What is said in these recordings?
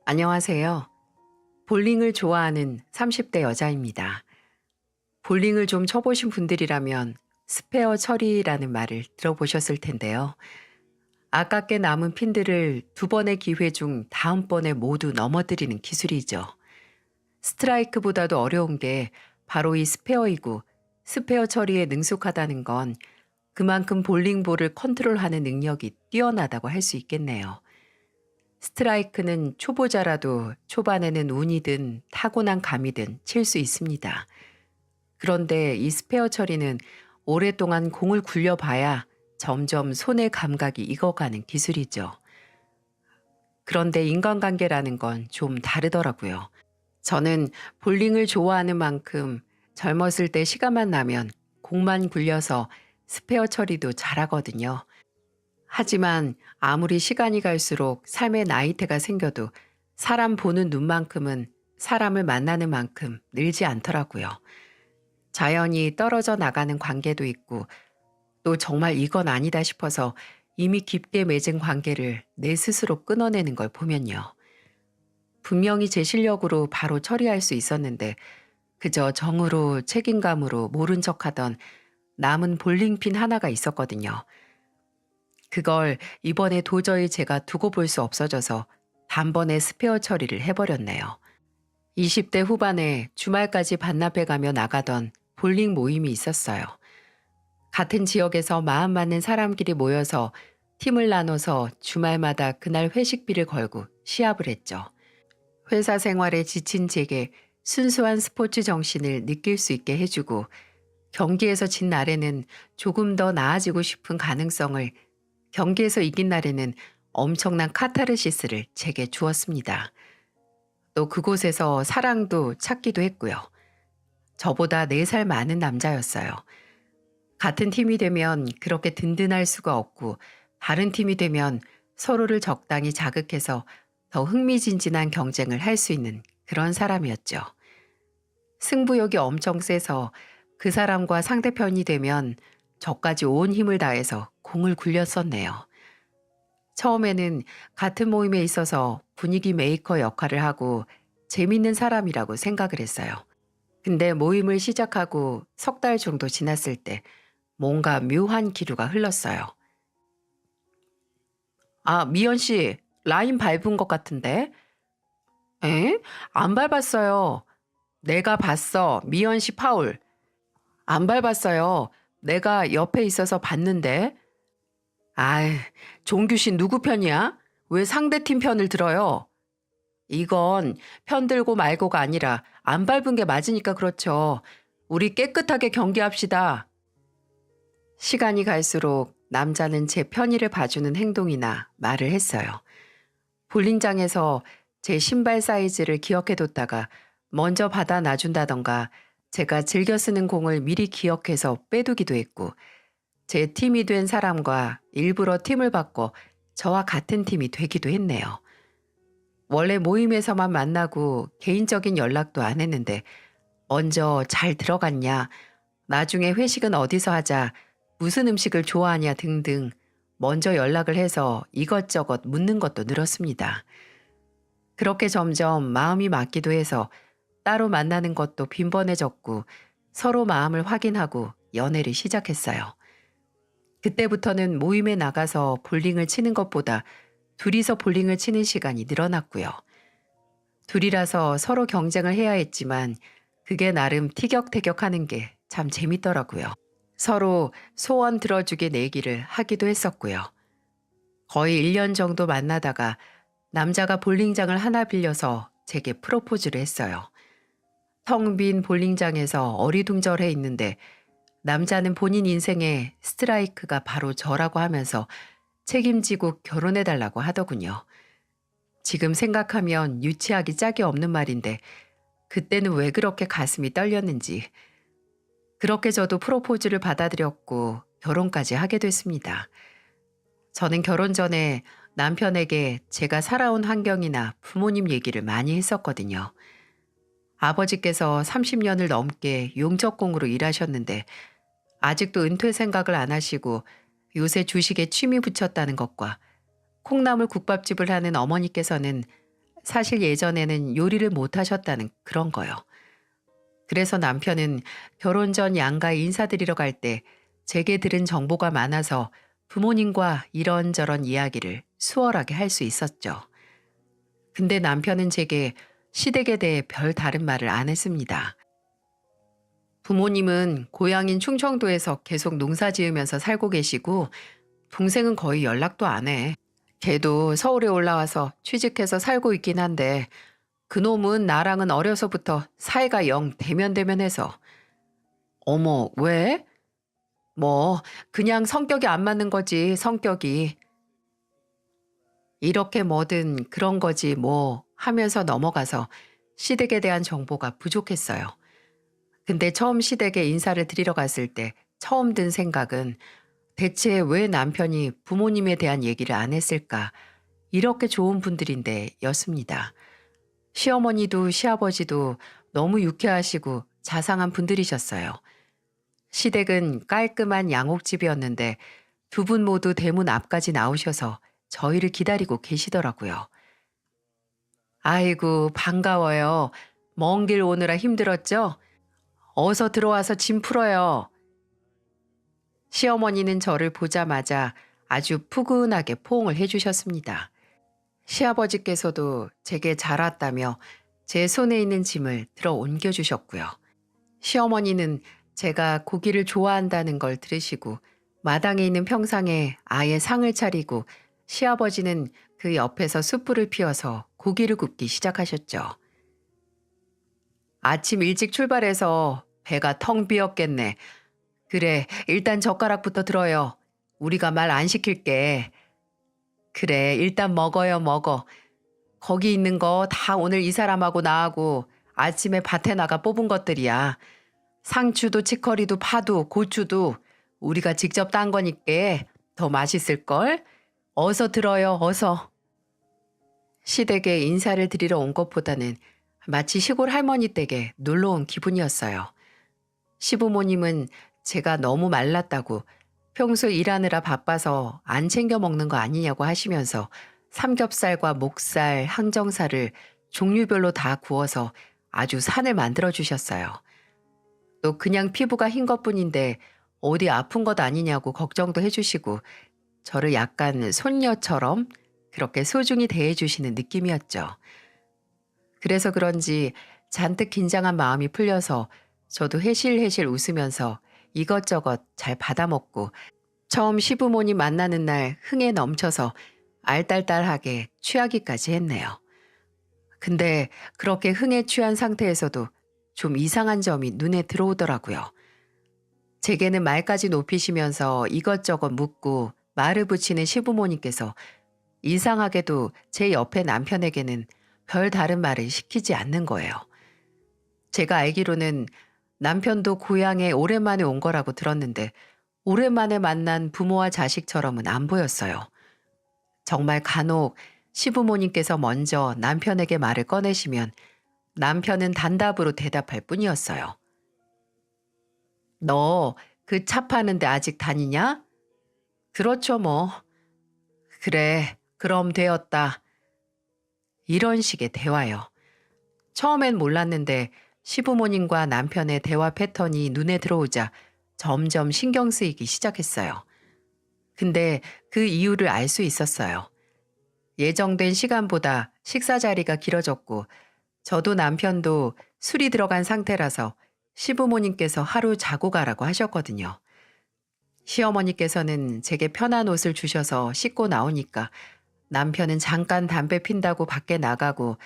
안녕하세요. 볼링을 좋아하는 30대 여자입니다. 볼링을 좀 쳐보신 분들이라면 스페어 처리라는 말을 들어보셨을 텐데요. 아깝게 남은 핀들을 두 번의 기회 중 다음번에 모두 넘어뜨리는 기술이죠. 스트라이크보다도 어려운 게 바로 이 스페어이고, 스페어 처리에 능숙하다는 건 그만큼 볼링볼을 컨트롤하는 능력이 뛰어나다고 할 수 있겠네요. 스트라이크는 초보자라도 초반에는 운이든 타고난 감이든 칠 수 있습니다. 그런데 이 스페어 처리는 오랫동안 공을 굴려봐야 점점 손의 감각이 익어가는 기술이죠. 그런데 인간관계라는 건 좀 다르더라고요. 저는 볼링을 좋아하는 만큼 젊었을 때 시간만 나면 공만 굴려서 스페어 처리도 잘하거든요. 하지만 아무리 시간이 갈수록 삶의 나이테가 생겨도 사람 보는 눈만큼은 사람을 만나는 만큼 늘지 않더라고요. 자연히 떨어져 나가는 관계도 있고 또 정말 이건 아니다 싶어서 이미 깊게 맺은 관계를 내 스스로 끊어내는 걸 보면요. 분명히 제 실력으로 바로 처리할 수 있었는데 그저 정으로 책임감으로 모른 척하던 남은 볼링핀 하나가 있었거든요. 그걸 이번에 도저히 제가 두고 볼 수 없어져서 단번에 스페어 처리를 해버렸네요. 20대 후반에 주말까지 반납해가며 나가던 볼링 모임이 있었어요. 같은 지역에서 마음 맞는 사람끼리 모여서 팀을 나눠서 주말마다 그날 회식비를 걸고 시합을 했죠. 회사 생활에 지친 제게 순수한 스포츠 정신을 느낄 수 있게 해주고 경기에서 진 날에는 조금 더 나아지고 싶은 가능성을, 경기에서 이긴 날에는 엄청난 카타르시스를 제게 주었습니다. 또 그곳에서 사랑도 찾기도 했고요. 저보다 4살 많은 남자였어요. 같은 팀이 되면 그렇게 든든할 수가 없고 다른 팀이 되면 서로를 적당히 자극해서 더 흥미진진한 경쟁을 할 수 있는 그런 사람이었죠. 승부욕이 엄청 세서 그 사람과 상대편이 되면 저까지 온 힘을 다해서 공을 굴렸었네요. 처음에는 같은 모임에 있어서 분위기 메이커 역할을 하고 재밌는 사람이라고 생각을 했어요. 근데 모임을 시작하고 석 달 정도 지났을 때 뭔가 묘한 기류가 흘렀어요. 아, 미연 씨, 라인 밟은 것 같은데? 에? 안 밟았어요. 내가 봤어. 미연 씨 파울. 안 밟았어요. 내가 옆에 있어서 봤는데. 아이, 종규 씨 누구 편이야? 왜 상대팀 편을 들어요? 이건 편 들고 말고가 아니라 안 밟은 게 맞으니까 그렇죠. 우리 깨끗하게 경기합시다. 시간이 갈수록 남자는 제 편의를 봐주는 행동이나 말을 했어요. 볼링장에서 제 신발 사이즈를 기억해뒀다가 먼저 받아 놔준다던가 제가 즐겨 쓰는 공을 미리 기억해서 빼두기도 했고 제 팀이 된 사람과 일부러 팀을 바꿔 저와 같은 팀이 되기도 했네요. 원래 모임에서만 만나고 개인적인 연락도 안 했는데 먼저 잘 들어갔냐, 나중에 회식은 어디서 하자, 무슨 음식을 좋아하냐 등등 먼저 연락을 해서 이것저것 묻는 것도 늘었습니다. 그렇게 점점 마음이 맞기도 해서 따로 만나는 것도 빈번해졌고 서로 마음을 확인하고 연애를 시작했어요. 그때부터는 모임에 나가서 볼링을 치는 것보다 둘이서 볼링을 치는 시간이 늘어났고요. 둘이라서 서로 경쟁을 해야 했지만 그게 나름 티격태격하는 게 참 재밌더라고요. 서로 소원 들어주게 내기를 하기도 했었고요. 거의 1년 정도 만나다가 남자가 볼링장을 하나 빌려서 제게 프로포즈를 했어요. 텅 빈 볼링장에서 어리둥절해 있는데 남자는 본인 인생의 스트라이크가 바로 저라고 하면서 책임지고 결혼해달라고 하더군요. 지금 생각하면 유치하기 짝이 없는 말인데 그때는 왜 그렇게 가슴이 떨렸는지. 그렇게 저도 프로포즈를 받아들였고 결혼까지 하게 됐습니다. 저는 결혼 전에 남편에게 제가 살아온 환경이나 부모님 얘기를 많이 했었거든요. 아버지께서 30년을 넘게 용접공으로 일하셨는데 아직도 은퇴 생각을 안 하시고 요새 주식에 취미 붙였다는 것과 콩나물 국밥집을 하는 어머니께서는 사실 예전에는 요리를 못 하셨다는 그런 거요. 그래서 남편은 결혼 전 양가에 인사드리러 갈 때 제게 들은 정보가 많아서 부모님과 이런저런 이야기를 수월하게 할 수 있었죠. 근데 남편은 제게 시댁에 대해 별 다른 말을 안 했습니다. 부모님은 고향인 충청도에서 계속 농사 지으면서 살고 계시고 동생은 거의 연락도 안 해. 걔도 서울에 올라와서 취직해서 살고 있긴 한데 그놈은 나랑은 어려서부터 사이가 영 대면대면해서. 어머, 왜? 뭐 그냥 성격이 안 맞는 거지, 성격이. 이렇게 뭐든 그런 거지 뭐 하면서 넘어가서 시댁에 대한 정보가 부족했어요. 근데 처음 시댁에 인사를 드리러 갔을 때 처음 든 생각은 대체 왜 남편이 부모님에 대한 얘기를 안 했을까? 이렇게 좋은 분들인데 였습니다. 시어머니도 시아버지도 너무 유쾌하시고 자상한 분들이셨어요. 시댁은 깔끔한 양옥집이었는데 두 분 모두 대문 앞까지 나오셔서 저희를 기다리고 계시더라고요. 아이고, 반가워요. 먼 길 오느라 힘들었죠? 어서 들어와서 짐 풀어요. 시어머니는 저를 보자마자 아주 푸근하게 포옹을 해주셨습니다. 시아버지께서도 제게 잘 왔다며 제 손에 있는 짐을 들어 옮겨주셨고요. 시어머니는 제가 고기를 좋아한다는 걸 들으시고 마당에 있는 평상에 아예 상을 차리고 시아버지는 그 옆에서 숯불을 피워서 고기를 굽기 시작하셨죠. 아침 일찍 출발해서 배가 텅 비었겠네. 그래, 일단 젓가락부터 들어요. 우리가 말 안 시킬게. 그래, 일단 먹어요, 먹어. 거기 있는 거 다 오늘 이 사람하고 나하고 아침에 밭에 나가 뽑은 것들이야. 상추도 치커리도 파도 고추도 우리가 직접 딴 거니까 더 맛있을걸? 어서 들어요, 어서. 시댁에 인사를 드리러 온 것보다는 마치 시골 할머니 댁에 놀러 온 기분이었어요. 시부모님은 제가 너무 말랐다고 평소 일하느라 바빠서 안 챙겨 먹는 거 아니냐고 하시면서 삼겹살과 목살, 항정살을 종류별로 다 구워서 아주 산을 만들어 주셨어요. 또 그냥 피부가 흰 것뿐인데 어디 아픈 것 아니냐고 걱정도 해주시고 저를 약간 손녀처럼 그렇게 소중히 대해주시는 느낌이었죠. 그래서 그런지 잔뜩 긴장한 마음이 풀려서 저도 해실해실 웃으면서 이것저것 잘 받아먹고 처음 시부모님 만나는 날 흥에 넘쳐서 알딸딸하게 취하기까지 했네요. 근데 그렇게 흥에 취한 상태에서도 좀 이상한 점이 눈에 들어오더라고요. 제게는 말까지 높이시면서 이것저것 묻고 말을 붙이는 시부모님께서 이상하게도 제 옆에 남편에게는 별 다른 말을 시키지 않는 거예요. 제가 알기로는 남편도 고향에 오랜만에 온 거라고 들었는데 오랜만에 만난 부모와 자식처럼은 안 보였어요. 정말 간혹 시부모님께서 먼저 남편에게 말을 꺼내시면 남편은 단답으로 대답할 뿐이었어요. 너 그 차 파는데 아직 다니냐? 그렇죠 뭐. 그래, 그럼 되었다. 이런 식의 대화요. 처음엔 몰랐는데 시부모님과 남편의 대화 패턴이 눈에 들어오자 점점 신경 쓰이기 시작했어요. 근데 그 이유를 알 수 있었어요. 예정된 시간보다 식사 자리가 길어졌고 저도 남편도 술이 들어간 상태라서 시부모님께서 하루 자고 가라고 하셨거든요. 시어머니께서는 제게 편한 옷을 주셔서 씻고 나오니까 남편은 잠깐 담배 핀다고 밖에 나가고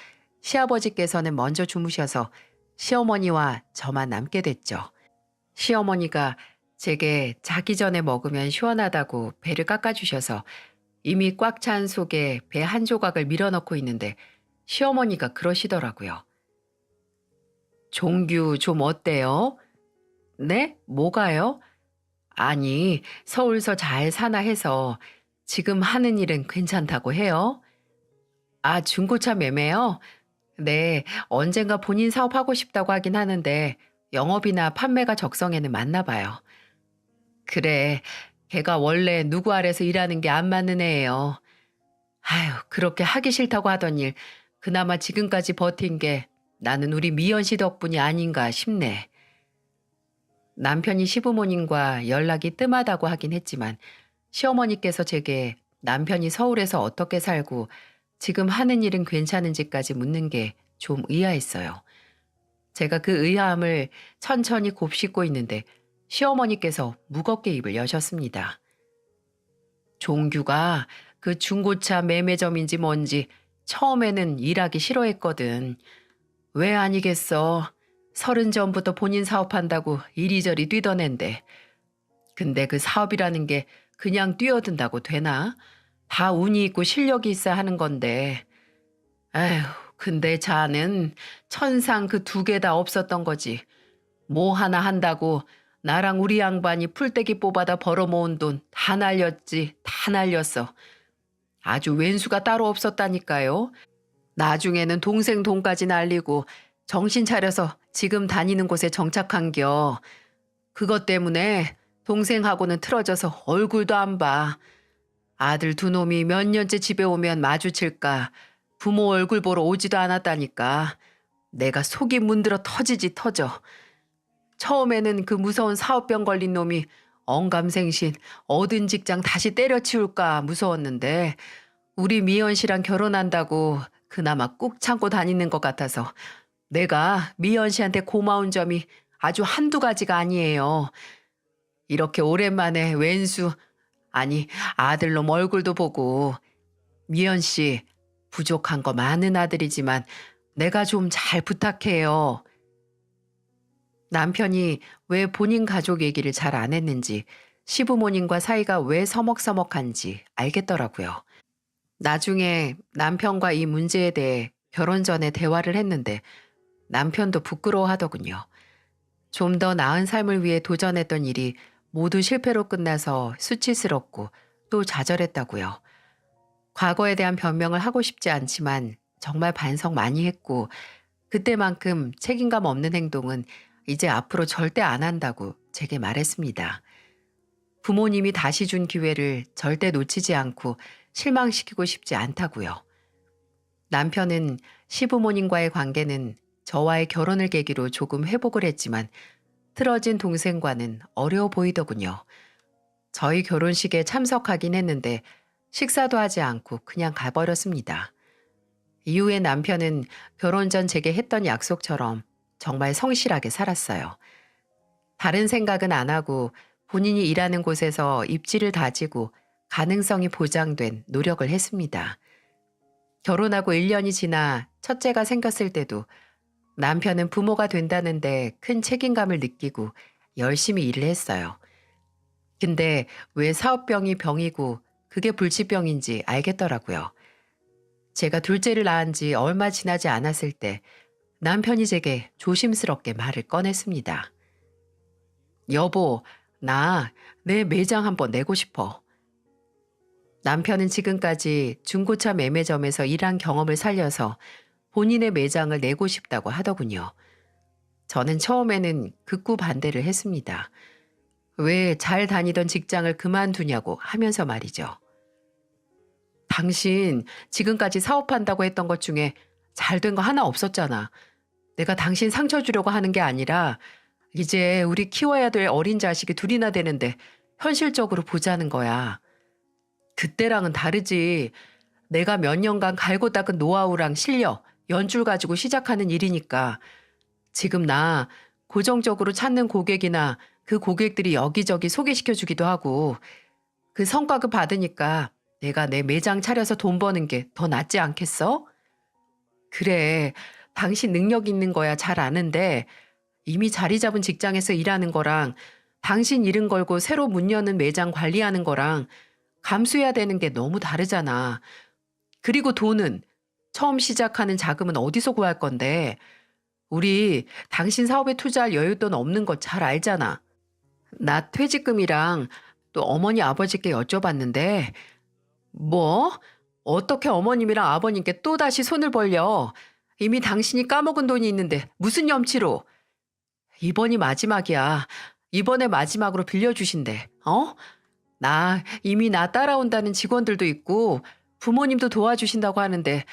시아버지께서는 먼저 주무셔서 시어머니와 저만 남게 됐죠. 시어머니가 제게 자기 전에 먹으면 시원하다고 배를 깎아주셔서 이미 꽉 찬 속에 배 한 조각을 밀어넣고 있는데 시어머니가 그러시더라고요. 종규 좀 어때요? 네? 뭐가요? 아니, 서울서 잘 사나 해서 지금 하는 일은 괜찮다고 해요. 아, 중고차 매매요? 네, 언젠가 본인 사업하고 싶다고 하긴 하는데 영업이나 판매가 적성에는 맞나 봐요. 그래, 걔가 원래 누구 아래서 일하는 게 안 맞는 애예요. 아유, 그렇게 하기 싫다고 하던 일 그나마 지금까지 버틴 게 나는 우리 미연 씨 덕분이 아닌가 싶네. 남편이 시부모님과 연락이 뜸하다고 하긴 했지만 시어머니께서 제게 남편이 서울에서 어떻게 살고 지금 하는 일은 괜찮은지까지 묻는 게 좀 의아했어요. 제가 그 의아함을 천천히 곱씹고 있는데 시어머니께서 무겁게 입을 여셨습니다. 종규가 그 중고차 매매점인지 뭔지 처음에는 일하기 싫어했거든. 왜 아니겠어. 30 전부터 본인 사업한다고 이리저리 뛰던 앤데. 근데 그 사업이라는 게 그냥 뛰어든다고 되나? 다 운이 있고 실력이 있어야 하는 건데. 에휴, 근데 자는 천상 그 2개 다 없었던 거지. 뭐 하나 한다고 나랑 우리 양반이 풀떼기 뽑아다 벌어모은 돈 다 날렸지. 다 날렸어. 아주 왼수가 따로 없었다니까요. 나중에는 동생 돈까지 날리고 정신 차려서 지금 다니는 곳에 정착한겨. 그것 때문에 동생하고는 틀어져서 얼굴도 안 봐. 아들 2놈이 몇 년째 집에 오면 마주칠까. 부모 얼굴 보러 오지도 않았다니까. 내가 속이 문드러 터지지 터져. 처음에는 그 무서운 사업병 걸린 놈이 언감생신 얻은 직장 다시 때려치울까 무서웠는데 우리 미연 씨랑 결혼한다고 그나마 꾹 참고 다니는 것 같아서 내가 미연 씨한테 고마운 점이 아주 한두 가지가 아니에요. 이렇게 오랜만에 왼수, 아니 아들놈 얼굴도 보고 미연 씨 부족한 거 많은 아들이지만 내가 좀 잘 부탁해요. 남편이 왜 본인 가족 얘기를 잘 안 했는지 시부모님과 사이가 왜 서먹서먹한지 알겠더라고요. 나중에 남편과 이 문제에 대해 결혼 전에 대화를 했는데 남편도 부끄러워하더군요. 좀 더 나은 삶을 위해 도전했던 일이 모두 실패로 끝나서 수치스럽고 또 좌절했다고요. 과거에 대한 변명을 하고 싶지 않지만 정말 반성 많이 했고 그때만큼 책임감 없는 행동은 이제 앞으로 절대 안 한다고 제게 말했습니다. 부모님이 다시 준 기회를 절대 놓치지 않고 실망시키고 싶지 않다고요. 남편은 시부모님과의 관계는 저와의 결혼을 계기로 조금 회복을 했지만 틀어진 동생과는 어려워 보이더군요. 저희 결혼식에 참석하긴 했는데 식사도 하지 않고 그냥 가버렸습니다. 이후에 남편은 결혼 전 제게 했던 약속처럼 정말 성실하게 살았어요. 다른 생각은 안 하고 본인이 일하는 곳에서 입지를 다지고 가능성이 보장된 노력을 했습니다. 결혼하고 1년이 지나 첫째가 생겼을 때도 남편은 부모가 된다는데 큰 책임감을 느끼고 열심히 일을 했어요. 근데 왜 사업병이 병이고 그게 불치병인지 알겠더라고요. 제가 둘째를 낳은 지 얼마 지나지 않았을 때 남편이 제게 조심스럽게 말을 꺼냈습니다. 여보, 나 내 매장 한번 내고 싶어. 남편은 지금까지 중고차 매매점에서 일한 경험을 살려서 본인의 매장을 내고 싶다고 하더군요. 저는 처음에는 극구 반대를 했습니다. 왜 잘 다니던 직장을 그만두냐고 하면서 말이죠. 당신 지금까지 사업한다고 했던 것 중에 잘 된 거 하나 없었잖아. 내가 당신 상처 주려고 하는 게 아니라 이제 우리 키워야 될 어린 자식이 2이나 되는데 현실적으로 보자는 거야. 그때랑은 다르지. 내가 몇 년간 갈고 닦은 노하우랑 실력, 연줄 가지고 시작하는 일이니까 지금 나 고정적으로 찾는 고객이나 그 고객들이 여기저기 소개시켜 주기도 하고 그 성과급 받으니까 내가 내 매장 차려서 돈 버는 게 더 낫지 않겠어? 그래, 당신 능력 있는 거야 잘 아는데 이미 자리 잡은 직장에서 일하는 거랑 당신 이름 걸고 새로 문 여는 매장 관리하는 거랑 감수해야 되는 게 너무 다르잖아. 그리고 돈은 처음 시작하는 자금은 어디서 구할 건데 우리 당신 사업에 투자할 여윳돈 없는 거 잘 알잖아. 나 퇴직금이랑 또 어머니 아버지께 여쭤봤는데 뭐? 어떻게 어머님이랑 아버님께 또다시 손을 벌려? 이미 당신이 까먹은 돈이 있는데 무슨 염치로? 이번이 마지막이야. 이번에 마지막으로 빌려주신대. 어? 나 이미 나 따라온다는 직원들도 있고 부모님도 도와주신다고 하는데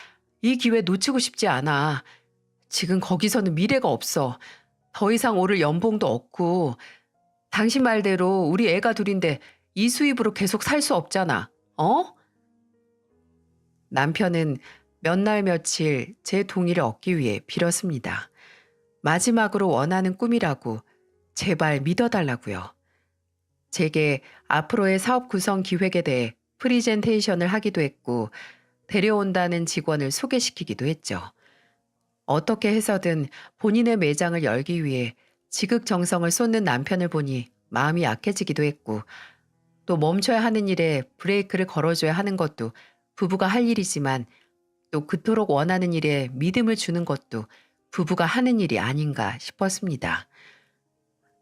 이 기회 놓치고 싶지 않아. 지금 거기서는 미래가 없어. 더 이상 오를 연봉도 없고, 당신 말대로 우리 애가 둘인데 이 수입으로 계속 살 수 없잖아. 어? 남편은 몇 날 며칠 제 동의를 얻기 위해 빌었습니다. 마지막으로 원하는 꿈이라고 제발 믿어달라고요. 제게 앞으로의 사업 구성 기획에 대해 프리젠테이션을 하기도 했고 데려온다는 직원을 소개시키기도 했죠. 어떻게 해서든 본인의 매장을 열기 위해 지극정성을 쏟는 남편을 보니 마음이 약해지기도 했고 또 멈춰야 하는 일에 브레이크를 걸어줘야 하는 것도 부부가 할 일이지만 또 그토록 원하는 일에 믿음을 주는 것도 부부가 하는 일이 아닌가 싶었습니다.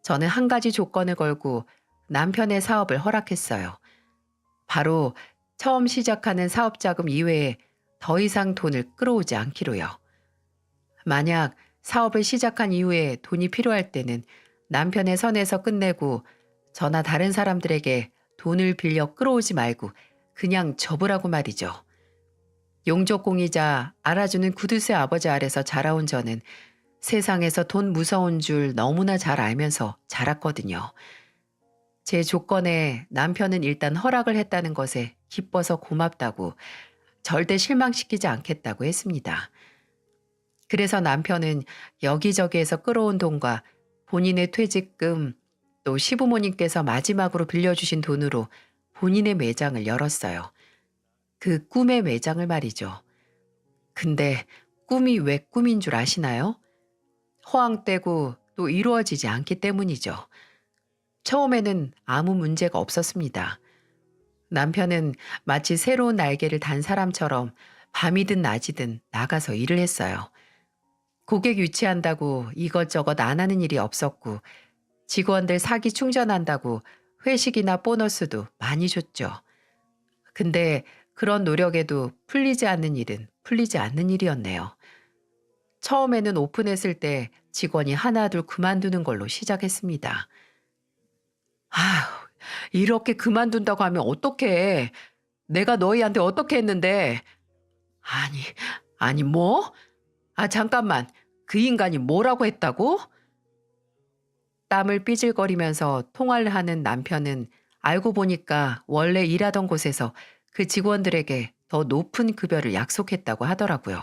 저는 한 가지 조건을 걸고 남편의 사업을 허락했어요. 바로 처음 시작하는 사업 자금 이외에 더 이상 돈을 끌어오지 않기로요. 만약 사업을 시작한 이후에 돈이 필요할 때는 남편의 선에서 끝내고 저나 다른 사람들에게 돈을 빌려 끌어오지 말고 그냥 접으라고 말이죠. 용족공이자 알아주는 구두쇠 아버지 아래서 자라온 저는 세상에서 돈 무서운 줄 너무나 잘 알면서 자랐거든요. 제 조건에 남편은 일단 허락을 했다는 것에 기뻐서 고맙다고 절대 실망시키지 않겠다고 했습니다. 그래서 남편은 여기저기에서 끌어온 돈과 본인의 퇴직금 또 시부모님께서 마지막으로 빌려주신 돈으로 본인의 매장을 열었어요. 그 꿈의 매장을 말이죠. 근데 꿈이 왜 꿈인 줄 아시나요? 허황되고 또 이루어지지 않기 때문이죠. 처음에는 아무 문제가 없었습니다. 남편은 마치 새로운 날개를 단 사람처럼 밤이든 낮이든 나가서 일을 했어요. 고객 유치한다고 이것저것 안 하는 일이 없었고 직원들 사기 충전한다고 회식이나 보너스도 많이 줬죠. 근데 그런 노력에도 풀리지 않는 일은 풀리지 않는 일이었네요. 처음에는 오픈했을 때 직원이 하나둘 그만두는 걸로 시작했습니다. 아휴, 이렇게 그만둔다고 하면 어떡해. 내가 너희한테 어떻게 했는데. 아니, 아니 뭐? 아 잠깐만. 그 인간이 뭐라고 했다고? 땀을 삐질거리면서 통화를 하는 남편은 알고 보니까 원래 일하던 곳에서 그 직원들에게 더 높은 급여를 약속했다고 하더라고요.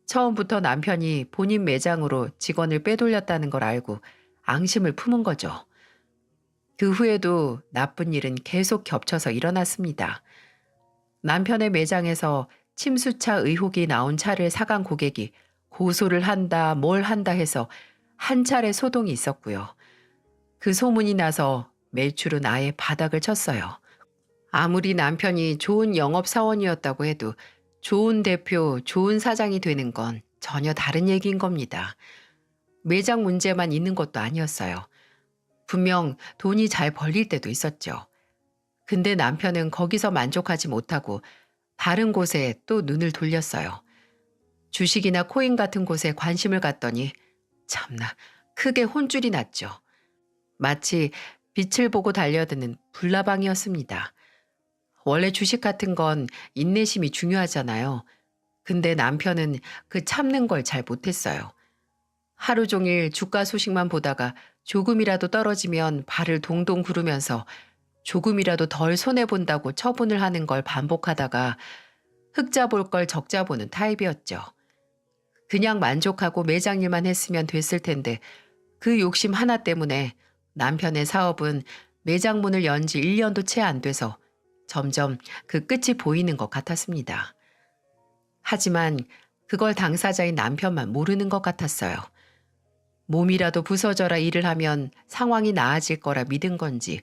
처음부터 남편이 본인 매장으로 직원을 빼돌렸다는 걸 알고 앙심을 품은 거죠. 그 후에도 나쁜 일은 계속 겹쳐서 일어났습니다. 남편의 매장에서 침수차 의혹이 나온 차를 사간 고객이 고소를 한다, 뭘 한다 해서 한 차례 소동이 있었고요. 그 소문이 나서 매출은 아예 바닥을 쳤어요. 아무리 남편이 좋은 영업사원이었다고 해도 좋은 대표, 좋은 사장이 되는 건 전혀 다른 얘기인 겁니다. 매장 문제만 있는 것도 아니었어요. 분명 돈이 잘 벌릴 때도 있었죠. 근데 남편은 거기서 만족하지 못하고 다른 곳에 또 눈을 돌렸어요. 주식이나 코인 같은 곳에 관심을 갖더니 참나 크게 혼쭐이 났죠. 마치 빛을 보고 달려드는 불나방이었습니다. 원래 주식 같은 건 인내심이 중요하잖아요. 근데 남편은 그 참는 걸 잘 못했어요. 하루 종일 주가 소식만 보다가 조금이라도 떨어지면 발을 동동 구르면서 조금이라도 덜 손해본다고 처분을 하는 걸 반복하다가 흑자 볼 걸 적자 보는 타입이었죠. 그냥 만족하고 매장 일만 했으면 됐을 텐데 그 욕심 하나 때문에 남편의 사업은 매장 문을 연 지 1년도 채 안 돼서 점점 그 끝이 보이는 것 같았습니다. 하지만 그걸 당사자인 남편만 모르는 것 같았어요. 몸이라도 부서져라 일을 하면 상황이 나아질 거라 믿은 건지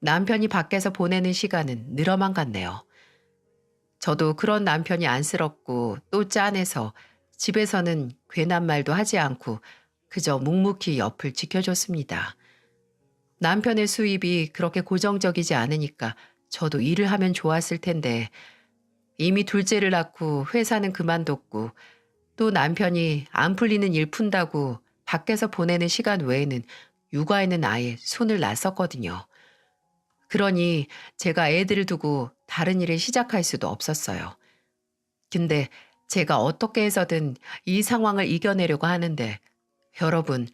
남편이 밖에서 보내는 시간은 늘어만 갔네요. 저도 그런 남편이 안쓰럽고 또 짠해서 집에서는 괜한 말도 하지 않고 그저 묵묵히 옆을 지켜줬습니다. 남편의 수입이 그렇게 고정적이지 않으니까 저도 일을 하면 좋았을 텐데 이미 둘째를 낳고 회사는 그만뒀고 또 남편이 안 풀리는 일 푼다고 밖에서 보내는 시간 외에는 육아에는 아예 손을 놨었거든요. 그러니 제가 애들을 두고 다른 일을 시작할 수도 없었어요. 근데 제가 어떻게 해서든 이 상황을 이겨내려고 하는데, 여러분,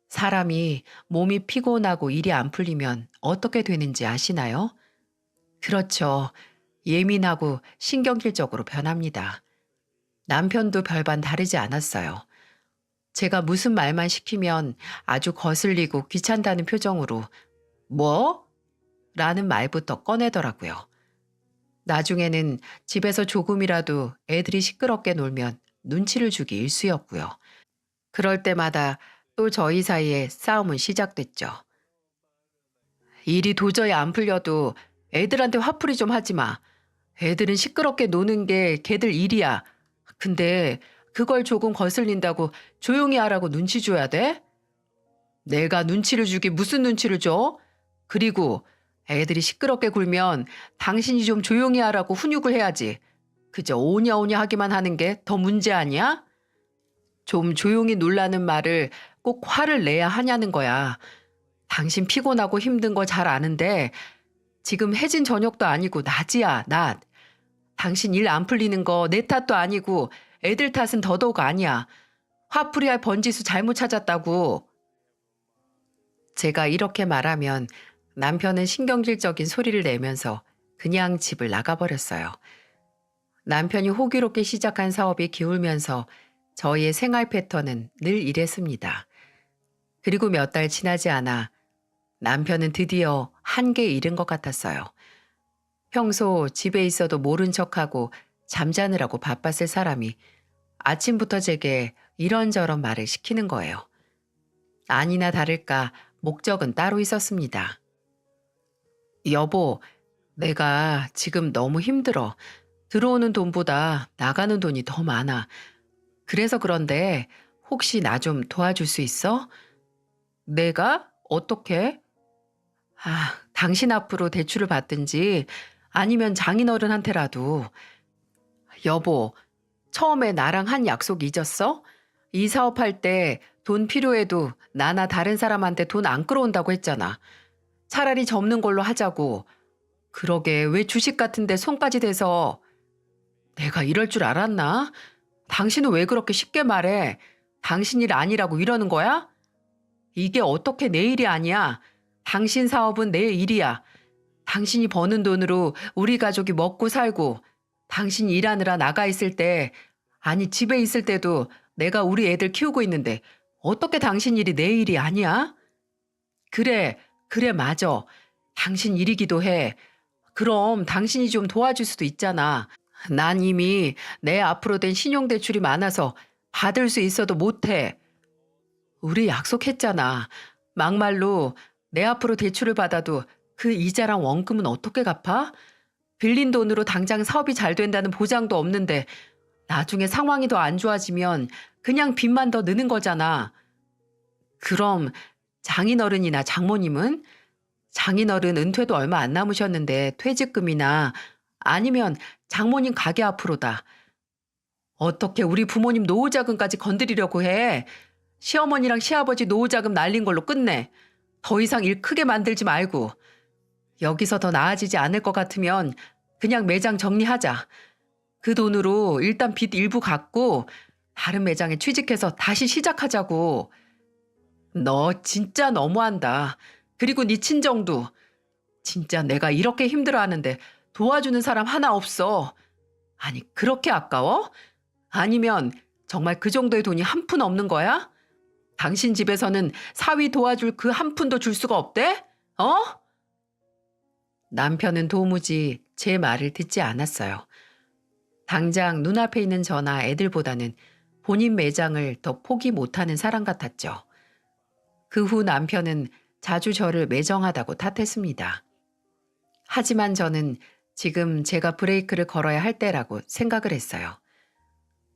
사람이 몸이 피곤하고 일이 안 풀리면 어떻게 되는지 아시나요? 그렇죠. 예민하고 신경질적으로 변합니다. 남편도 별반 다르지 않았어요. 제가 무슨 말만 시키면 아주 거슬리고 귀찮다는 표정으로 뭐? 라는 말부터 꺼내더라고요. 나중에는 집에서 조금이라도 애들이 시끄럽게 놀면 눈치를 주기 일쑤였고요. 그럴 때마다 또 저희 사이에 싸움은 시작됐죠. 일이 도저히 안 풀려도 애들한테 화풀이 좀 하지 마. 애들은 시끄럽게 노는 게 걔들 일이야. 근데 그걸 조금 거슬린다고 조용히 하라고 눈치 줘야 돼? 내가 눈치를 주기 무슨 눈치를 줘? 그리고 애들이 시끄럽게 굴면 당신이 좀 조용히 하라고 훈육을 해야지. 그저 오냐오냐 하기만 하는 게 더 문제 아니야? 좀 조용히 놀라는 말을 꼭 화를 내야 하냐는 거야. 당신 피곤하고 힘든 거 잘 아는데 지금 해진 저녁도 아니고 낮이야, 낮. 당신 일 안 풀리는 거 내 탓도 아니고 애들 탓은 더더욱 아니야. 화풀이할 번지수 잘못 찾았다고. 제가 이렇게 말하면 남편은 신경질적인 소리를 내면서 그냥 집을 나가버렸어요. 남편이 호기롭게 시작한 사업이 기울면서 저희의 생활 패턴은 늘 이랬습니다. 그리고 몇 달 지나지 않아 남편은 드디어 한계에 이른 것 같았어요. 평소 집에 있어도 모른 척하고 잠자느라고 바빴을 사람이 아침부터 제게 이런저런 말을 시키는 거예요. 아니나 다를까 목적은 따로 있었습니다. 여보, 내가 지금 너무 힘들어. 들어오는 돈보다 나가는 돈이 더 많아. 그래서 그런데 혹시 나 좀 도와줄 수 있어? 내가? 어떻게? 당신 앞으로 대출을 받든지 아니면 장인어른한테라도. 여보, 처음에 나랑 한 약속 잊었어? 이 사업할 때 돈 필요해도 나나 다른 사람한테 돈 안 끌어온다고 했잖아. 차라리 접는 걸로 하자고. 그러게 왜 주식 같은 데 손까지 대서. 내가 이럴 줄 알았나? 당신은 왜 그렇게 쉽게 말해? 당신 일 아니라고 이러는 거야? 이게 어떻게 내 일이 아니야? 당신 사업은 내 일이야. 당신이 버는 돈으로 우리 가족이 먹고 살고, 당신이 일하느라 나가 있을 때, 아니 집에 있을 때도 내가 우리 애들 키우고 있는데 어떻게 당신 일이 내 일이 아니야? 그래, 그래 맞아. 당신 일이기도 해. 그럼 당신이 좀 도와줄 수도 있잖아. 난 이미 내 앞으로 된 신용대출이 많아서 받을 수 있어도 못해. 우리 약속했잖아. 막말로 내 앞으로 대출을 받아도 그 이자랑 원금은 어떻게 갚아? 빌린 돈으로 당장 사업이 잘 된다는 보장도 없는데 나중에 상황이 더 안 좋아지면 그냥 빚만 더 느는 거잖아. 그럼 장인어른이나 장모님은? 장인어른 은퇴도 얼마 안 남으셨는데 퇴직금이나 아니면 장모님 가게 앞으로다. 어떻게 우리 부모님 노후자금까지 건드리려고 해? 시어머니랑 시아버지 노후자금 날린 걸로 끝내. 더 이상 일 크게 만들지 말고. 여기서 더 나아지지 않을 것 같으면 그냥 매장 정리하자. 그 돈으로 일단 빚 일부 갚고 다른 매장에 취직해서 다시 시작하자고. 너 진짜 너무한다. 그리고 네 친정도. 진짜 내가 이렇게 힘들어하는데 도와주는 사람 하나 없어. 아니 그렇게 아까워? 아니면 정말 그 정도의 돈이 한 푼 없는 거야? 당신 집에서는 사위 도와줄 그 한 푼도 줄 수가 없대? 어? 남편은 도무지 제 말을 듣지 않았어요. 당장 눈앞에 있는 저나 애들보다는 본인 매장을 더 포기 못하는 사람 같았죠. 그 후 남편은 자주 저를 매정하다고 탓했습니다. 하지만 저는 지금 제가 브레이크를 걸어야 할 때라고 생각을 했어요.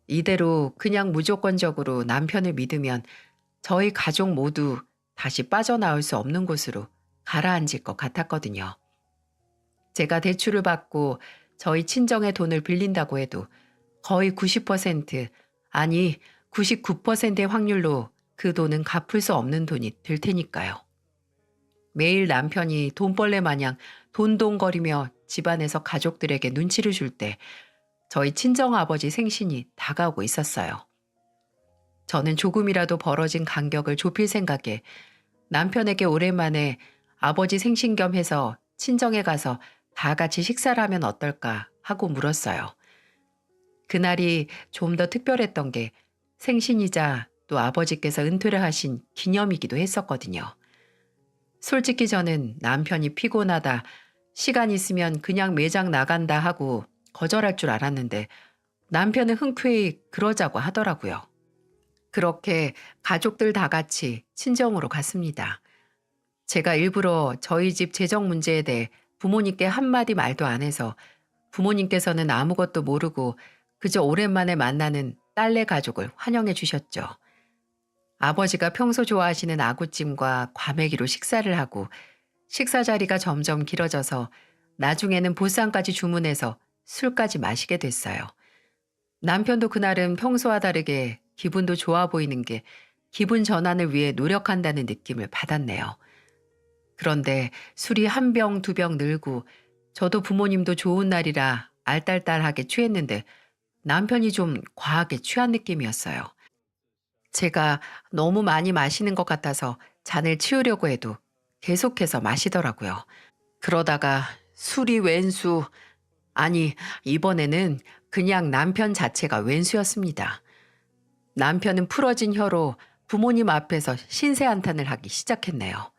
이대로 그냥 무조건적으로 남편을 믿으면 저희 가족 모두 다시 빠져나올 수 없는 곳으로 가라앉을 것 같았거든요. 제가 대출을 받고 저희 친정의 돈을 빌린다고 해도 거의 90% 아니 99%의 확률로 그 돈은 갚을 수 없는 돈이 될 테니까요. 매일 남편이 돈벌레 마냥 돈돈거리며 집안에서 가족들에게 눈치를 줄 때 저희 친정아버지 생신이 다가오고 있었어요. 저는 조금이라도 벌어진 간격을 좁힐 생각에 남편에게 오랜만에 아버지 생신 겸 해서 친정에 가서 다 같이 식사를 하면 어떨까 하고 물었어요. 그날이 좀 더 특별했던 게 생신이자 또 아버지께서 은퇴를 하신 기념이기도 했었거든요. 솔직히 저는 남편이 피곤하다, 시간 있으면 그냥 매장 나간다 하고 거절할 줄 알았는데 남편은 흔쾌히 그러자고 하더라고요. 그렇게 가족들 다 같이 친정으로 갔습니다. 제가 일부러 저희 집 재정 문제에 대해 부모님께 한마디 말도 안 해서 부모님께서는 아무것도 모르고 그저 오랜만에 만나는 딸네 가족을 환영해 주셨죠. 아버지가 평소 좋아하시는 아구찜과 과메기로 식사를 하고 식사 자리가 점점 길어져서 나중에는 보쌈까지 주문해서 술까지 마시게 됐어요. 남편도 그날은 평소와 다르게 기분도 좋아 보이는 게 기분 전환을 위해 노력한다는 느낌을 받았네요. 그런데 술이 한 병, 두 병 늘고 저도 부모님도 좋은 날이라 알딸딸하게 취했는데 남편이 좀 과하게 취한 느낌이었어요. 제가 너무 많이 마시는 것 같아서 잔을 치우려고 해도 계속해서 마시더라고요. 그러다가 술이 웬수, 아니, 이번에는 그냥 남편 자체가 웬수였습니다. 남편은 풀어진 혀로 부모님 앞에서 신세 한탄을 하기 시작했네요.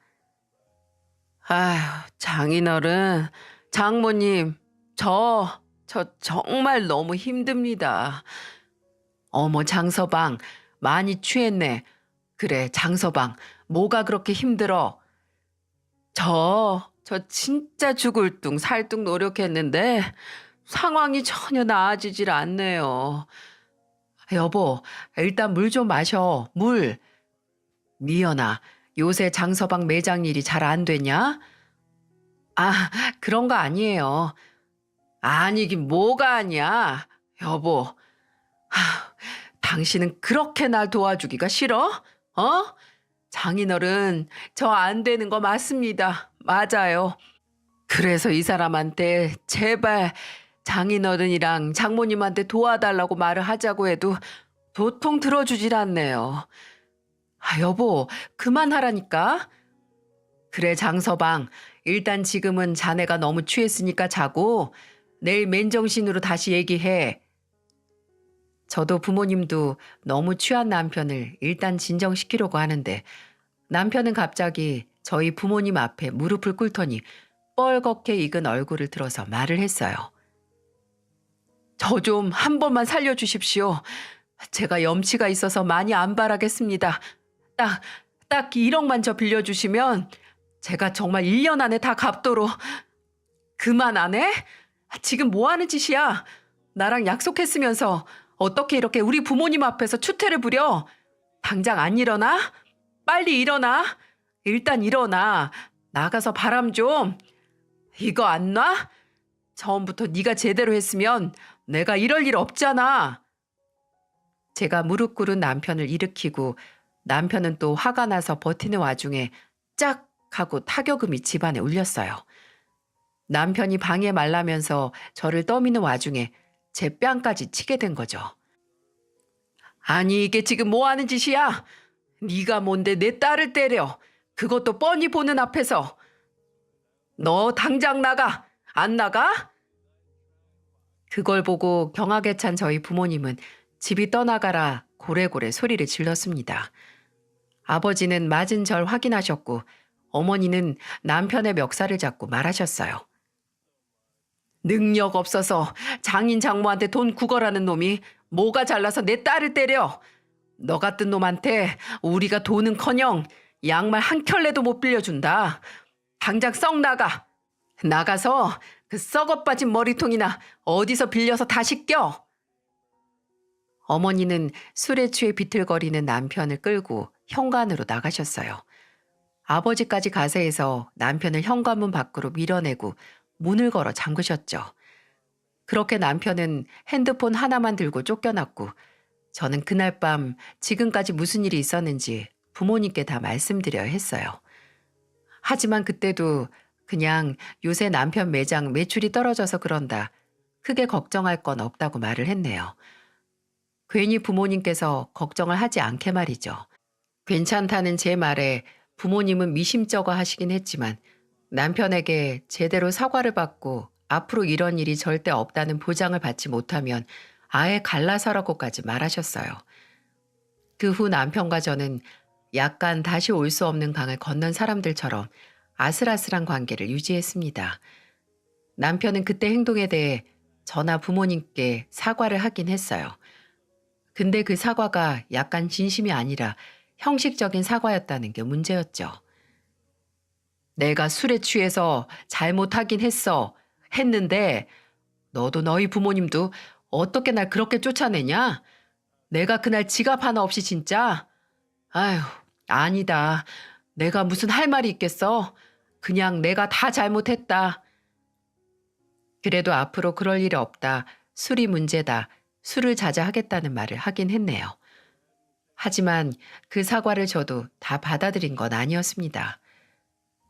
아휴, 장인어른, 장모님, 저 정말 너무 힘듭니다. 어머, 장서방, 많이 취했네. 그래, 장서방, 뭐가 그렇게 힘들어? 저 진짜 죽을 둥 살둥 노력했는데 상황이 전혀 나아지질 않네요. 여보, 일단 물 좀 마셔, 물. 미연아, 요새 장서방 매장 일이 잘 안 되냐? 아, 그런 거 아니에요. 아니긴 뭐가 아니야. 여보, 당신은 그렇게 날 도와주기가 싫어? 어? 장인어른, 저 안 되는 거 맞습니다. 맞아요. 그래서 이 사람한테 제발 장인어른이랑 장모님한테 도와달라고 말을 하자고 해도 도통 들어주질 않네요. 아, 여보, 그만하라니까. 그래, 장서방. 일단 지금은 자네가 너무 취했으니까 자고 내일 맨정신으로 다시 얘기해. 저도 부모님도 너무 취한 남편을 일단 진정시키려고 하는데 남편은 갑자기 저희 부모님 앞에 무릎을 꿇더니 뻘겋게 익은 얼굴을 들어서 말을 했어요. 저 좀 한 번만 살려주십시오. 제가 염치가 있어서 많이 안 바라겠습니다. 딱 1억만 저 빌려주시면 제가 정말 1년 안에 다 갚도록. 그만 안 해? 지금 뭐 하는 짓이야? 나랑 약속했으면서 어떻게 이렇게 우리 부모님 앞에서 추태를 부려? 당장 안 일어나? 빨리 일어나. 일단 일어나. 나가서 바람 좀. 이거 안 놔? 처음부터 네가 제대로 했으면 내가 이럴 일 없잖아. 제가 무릎 꿇은 남편을 일으키고 남편은 또 화가 나서 버티는 와중에 짝 하고 타격음이 집안에 울렸어요. 남편이 방에 말라면서 저를 떠미는 와중에 제 뺨까지 치게 된 거죠. 아니 이게 지금 뭐 하는 짓이야? 네가 뭔데 내 딸을 때려. 그것도 뻔히 보는 앞에서. 너 당장 나가. 안 나가? 그걸 보고 경악에 찬 저희 부모님은 집이 떠나가라 고래고래 소리를 질렀습니다. 아버지는 맞은 절 확인하셨고 어머니는 남편의 멱살을 잡고 말하셨어요. 능력 없어서 장인 장모한테 돈 구걸하는 놈이 뭐가 잘나서 내 딸을 때려. 너 같은 놈한테 우리가 돈은커녕 양말 한 켤레도 못 빌려준다. 당장 썩 나가. 나가서 그 썩어 빠진 머리통이나 어디서 빌려서 다시 껴. 어머니는 술에 취해 비틀거리는 남편을 끌고 현관으로 나가셨어요. 아버지까지 가세해서 남편을 현관문 밖으로 밀어내고 문을 걸어 잠그셨죠. 그렇게 남편은 핸드폰 하나만 들고 쫓겨났고 저는 그날 밤 지금까지 무슨 일이 있었는지 부모님께 다 말씀드려야 했어요. 하지만 그때도 그냥 요새 남편 매장 매출이 떨어져서 그런다. 크게 걱정할 건 없다고 말을 했네요. 괜히 부모님께서 걱정을 하지 않게 말이죠. 괜찮다는 제 말에 부모님은 미심쩍어 하시긴 했지만 남편에게 제대로 사과를 받고 앞으로 이런 일이 절대 없다는 보장을 받지 못하면 아예 갈라서라고까지 말하셨어요. 그 후 남편과 저는 약간 다시 올 수 없는 강을 건넌 사람들처럼 아슬아슬한 관계를 유지했습니다. 남편은 그때 행동에 대해 저나 부모님께 사과를 하긴 했어요. 근데 그 사과가 약간 진심이 아니라 형식적인 사과였다는 게 문제였죠. 내가 술에 취해서 잘못하긴 했는데 너도 너희 부모님도 어떻게 날 그렇게 쫓아내냐? 내가 그날 지갑 하나 없이 진짜? 아휴, 아니다. 내가 무슨 할 말이 있겠어? 그냥 내가 다 잘못했다. 그래도 앞으로 그럴 일이 없다. 술이 문제다. 술을 자제하겠다는 말을 하긴 했네요. 하지만 그 사과를 저도 다 받아들인 건 아니었습니다.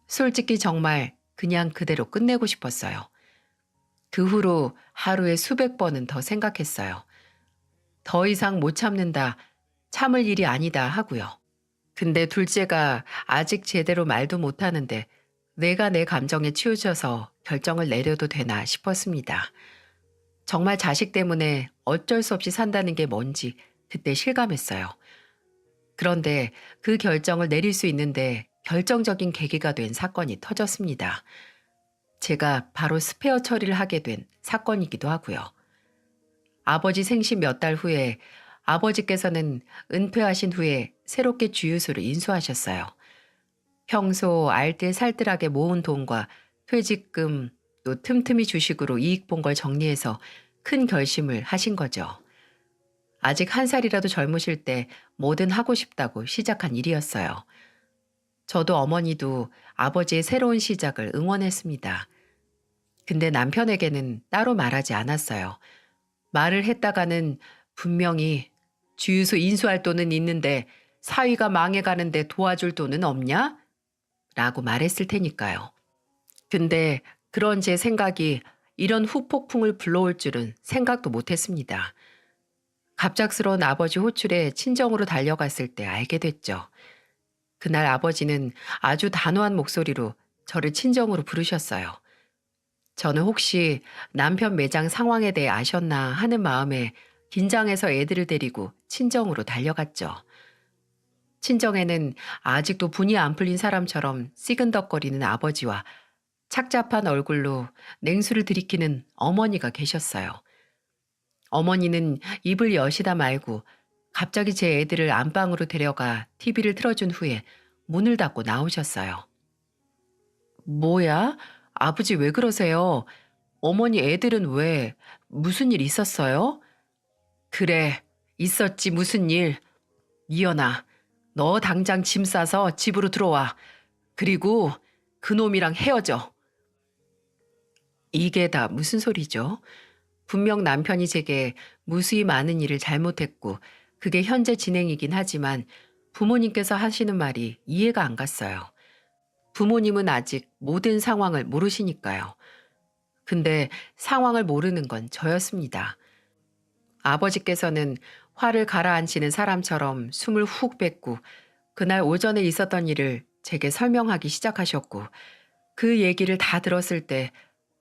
솔직히 정말 그냥 그대로 끝내고 싶었어요. 그 후로 하루에 수백 번은 더 생각했어요. 더 이상 못 참는다. 참을 일이 아니다 하고요. 근데 둘째가 아직 제대로 말도 못하는데 내가 내 감정에 치우쳐서 결정을 내려도 되나 싶었습니다. 정말 자식 때문에 어쩔 수 없이 산다는 게 뭔지 그때 실감했어요. 그런데 그 결정을 내릴 수 있는데 결정적인 계기가 된 사건이 터졌습니다. 제가 바로 스페어 처리를 하게 된 사건이기도 하고요. 아버지 생신 몇 달 후에 아버지께서는 은퇴하신 후에 새롭게 주유소를 인수하셨어요. 평소 알뜰살뜰하게 모은 돈과 퇴직금 또 틈틈이 주식으로 이익 본 걸 정리해서 큰 결심을 하신 거죠. 아직 한 살이라도 젊으실 때 뭐든 하고 싶다고 시작한 일이었어요. 저도 어머니도 아버지의 새로운 시작을 응원했습니다. 근데 남편에게는 따로 말하지 않았어요. 말을 했다가는 분명히 주유소 인수할 돈은 있는데 사위가 망해가는데 도와줄 돈은 없냐? 라고 말했을 테니까요. 근데 그런 제 생각이 이런 후폭풍을 불러올 줄은 생각도 못했습니다. 갑작스러운 아버지 호출에 친정으로 달려갔을 때 알게 됐죠. 그날 아버지는 아주 단호한 목소리로 저를 친정으로 부르셨어요. 저는 혹시 남편 매장 상황에 대해 아셨나 하는 마음에 긴장해서 애들을 데리고 친정으로 달려갔죠. 친정에는 아직도 분이 안 풀린 사람처럼 시근덕거리는 아버지와 착잡한 얼굴로 냉수를 들이키는 어머니가 계셨어요. 어머니는 입을 여시다 말고 갑자기 제 애들을 안방으로 데려가 TV를 틀어준 후에 문을 닫고 나오셨어요. 뭐야? 아버지 왜 그러세요? 어머니 애들은 왜? 무슨 일 있었어요? 그래, 있었지 무슨 일. 이연아, 너 당장 짐 싸서 집으로 들어와. 그리고 그놈이랑 헤어져. 이게 다 무슨 소리죠? 분명 남편이 제게 무수히 많은 일을 잘못했고 그게 현재 진행이긴 하지만 부모님께서 하시는 말이 이해가 안 갔어요. 부모님은 아직 모든 상황을 모르시니까요. 근데 상황을 모르는 건 저였습니다. 아버지께서는 화를 가라앉히는 사람처럼 숨을 훅 뱉고 그날 오전에 있었던 일을 제게 설명하기 시작하셨고 그 얘기를 다 들었을 때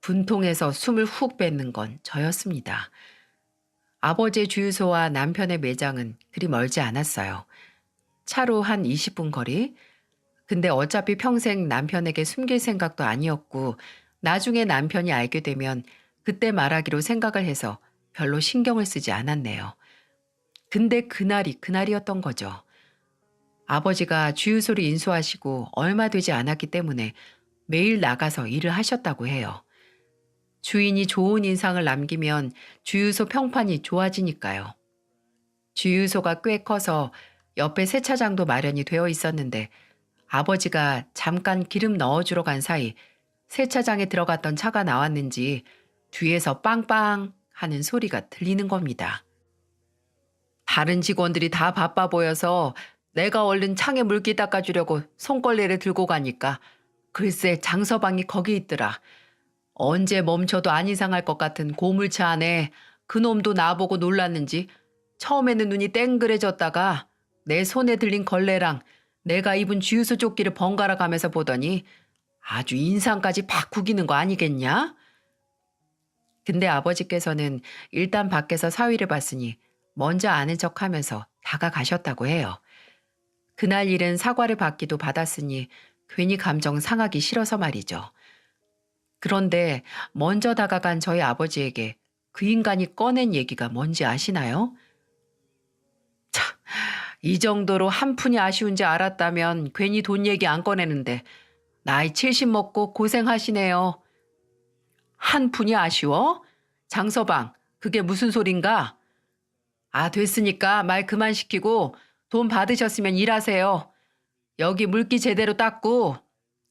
분통해서 숨을 훅 뱉는 건 저였습니다. 아버지의 주유소와 남편의 매장은 그리 멀지 않았어요. 차로 한 20분 거리? 근데 어차피 평생 남편에게 숨길 생각도 아니었고 나중에 남편이 알게 되면 그때 말하기로 생각을 해서 별로 신경을 쓰지 않았네요. 근데 그날이 그날이었던 거죠. 아버지가 주유소를 인수하시고 얼마 되지 않았기 때문에 매일 나가서 일을 하셨다고 해요. 주인이 좋은 인상을 남기면 주유소 평판이 좋아지니까요. 주유소가 꽤 커서 옆에 세차장도 마련이 되어 있었는데 아버지가 잠깐 기름 넣어주러 간 사이 세차장에 들어갔던 차가 나왔는지 뒤에서 빵빵 하는 소리가 들리는 겁니다. 다른 직원들이 다 바빠 보여서 내가 얼른 창에 물기 닦아주려고 손걸레를 들고 가니까 글쎄 장서방이 거기 있더라. 언제 멈춰도 안 이상할 것 같은 고물차 안에 그놈도 나보고 놀랐는지 처음에는 눈이 땡그레졌다가 내 손에 들린 걸레랑 내가 입은 주유소 조끼를 번갈아 가면서 보더니 아주 인상까지 팍 구기는 거 아니겠냐? 근데 아버지께서는 일단 밖에서 사위를 봤으니 먼저 아는 척하면서 다가가셨다고 해요. 그날 일은 사과를 받기도 받았으니 괜히 감정 상하기 싫어서 말이죠. 그런데 먼저 다가간 저희 아버지에게 그 인간이 꺼낸 얘기가 뭔지 아시나요? 참, 이 정도로 한 푼이 아쉬운지 알았다면 괜히 돈 얘기 안 꺼내는데 나이 70 먹고 고생하시네요. 한 푼이 아쉬워? 장서방, 그게 무슨 소린가? 아, 됐으니까 말 그만 시키고 돈 받으셨으면 일하세요. 여기 물기 제대로 닦고,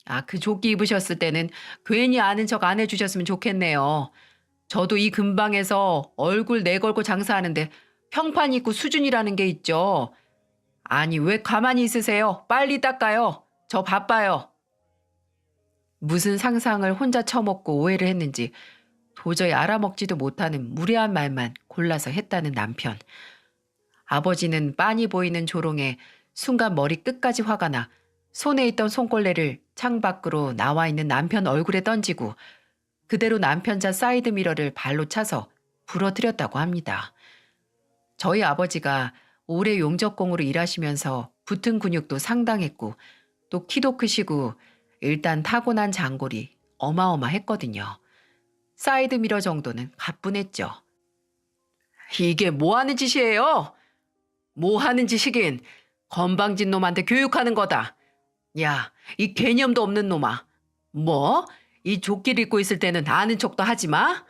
아, 그 조끼 입으셨을 때는 괜히 아는 척 안 해주셨으면 좋겠네요. 저도 이 근방에서 얼굴 내걸고 장사하는데 평판 있고 수준이라는 게 있죠. 아니, 왜 가만히 있으세요? 빨리 닦아요. 저 바빠요. 무슨 상상을 혼자 처먹고 오해를 했는지 도저히 알아먹지도 못하는 무례한 말만 골라서 했다는 남편. 아버지는 빤히 보이는 조롱에 순간 머리 끝까지 화가 나 손에 있던 손걸레를 창밖으로 나와 있는 남편 얼굴에 던지고 그대로 남편 차 사이드미러를 발로 차서 부러뜨렸다고 합니다. 저희 아버지가 오래 용접공으로 일하시면서 붙은 근육도 상당했고 또 키도 크시고 일단 타고난 장골이 어마어마했거든요. 사이드미러 정도는 가뿐했죠. 이게 뭐 하는 짓이에요? 뭐 하는 짓이긴 건방진 놈한테 교육하는 거다. 야, 이 개념도 없는 놈아. 뭐? 이 조끼를 입고 있을 때는 아는 척도 하지 마?